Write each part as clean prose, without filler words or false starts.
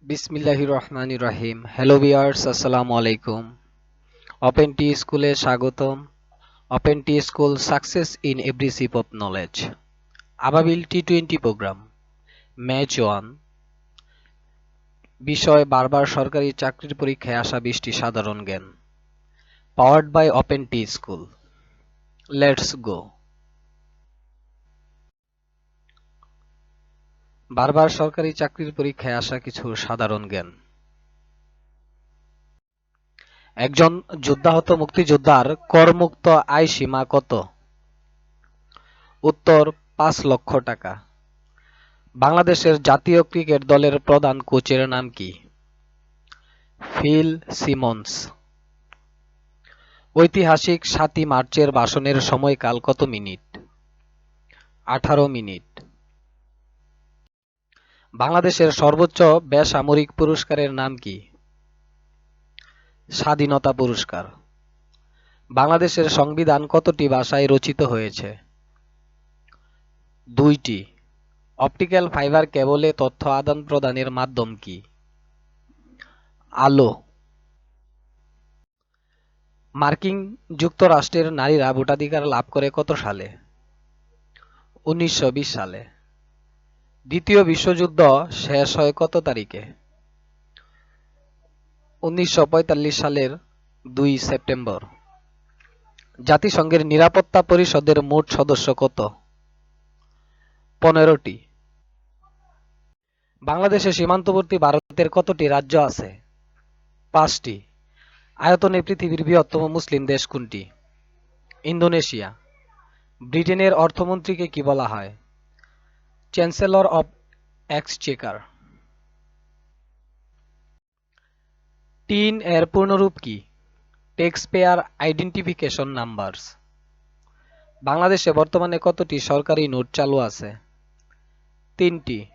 বিসমিল্লাহির রহমানির রহিম। Hello viewers, আসসালামু আলাইকুম। ওপেন টি স্কুলে স্বাগতম। Open T school success in every sheep of knowledge. আবাবিল টি-20 প্রোগ্রাম, ম্যাচ 1। বিষয় বারবার সরকারি চাকরির পরীক্ষায় আসা 20টি সাধারণ জ্ঞান। Powered by Open T School. Let's go. বারবার সরকারি চাকরির পরীক্ষায় আসা কিছু সাধারণ জ্ঞান। একজন যুদ্ধাহত মুক্তিযোদ্ধার করমুক্ত আয় সীমা কত? উত্তর ৫ লক্ষ টাকা। বাংলাদেশের জাতীয় ক্রিকেট দলের প্রধান কোচের নাম কি? Phil Simmons. ঐতিহাসিক ৭ই মার্চের ভাষণের সময়কাল কত মিনিট? ১৮ মিনিট। বাংলাদেশের সর্বোচ্চ বেসামরিক পুরস্কারের নাম কি? স্বাধীনতা পুরস্কার। বাংলাদেশের সংবিধান কতটি ভাষায় রচিত হয়েছে? ২টি। অপটিক্যাল ফাইবার কেবলে তথ্য আদান-প্রদানের মাধ্যম কি? আলো। মার্কিন যুক্তরাষ্ট্রের নারীরা ভোটাধিকার লাভ করে কত সালে? ১৯২০ সালে। দ্বিতীয় বিশ্বযুদ্ধ শেষ হয় কত তারিখে? ১৯৪৫ সালের ২ সেপ্টেম্বর। জাতিসংঘের নিরাপত্তা পরিষদের মোট সদস্য কত? ১৫টি। বাংলাদেশের সীমান্তবর্তী ভারতের কতটি রাজ্য আছে? ৫টি। আয়তনে পৃথিবীর বৃহত্তম মুসলিম দেশ কোনটি? ইন্দোনেশিয়া। ব্রিটেনের অর্থমন্ত্রীকে কি বলা হয়? Chancellor of Exchequer. টিন এর পূর্ণরূপ কি? Tax payer identification numbers. বাংলাদেশে বর্তমানে কতটি সরকারি নোট চালু আছে? ৩টি।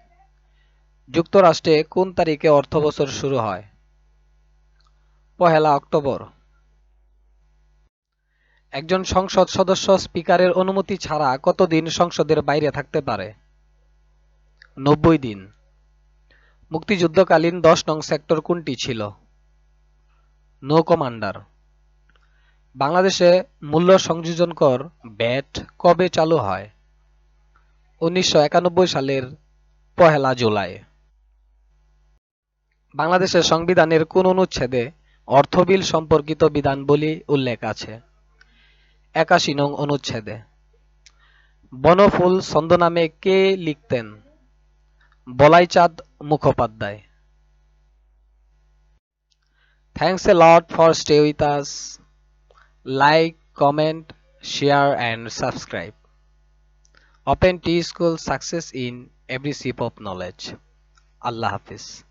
যুক্তরাষ্ট্রে কোন তারিখে অর্থবছর শুরু হয়? ১লা অক্টোবর। একজন সংসদ সদস্য স্পিকারের অনুমতি ছাড়া কতদিন সংসদের বাইরে থাকতে পারে? ৯০ দিন। মুক্তিযুদ্ধকালীন ১০ নং সেক্টর কোনটি ছিল? নৌ কমান্ডার। বাংলাদেশে মূল্য সংযোজন কর ভ্যাট কবে চালু হয়? ১৯৯১ সালের ১লা জুলাই। বাংলাদেশের সংবিধানের কোন অনুচ্ছেদে অর্থ বিল সম্পর্কিত বিধানাবলী উল্লেখ আছে? ৮১ নং অনুচ্ছেদে। বনফুল ছদ্মনামে কে লিখতেন? Balaichand Mukhopadhyay. Thanks a lot for stay with us. Like, comment, share and subscribe. Open T School, success in every sip of knowledge. Allah Hafiz.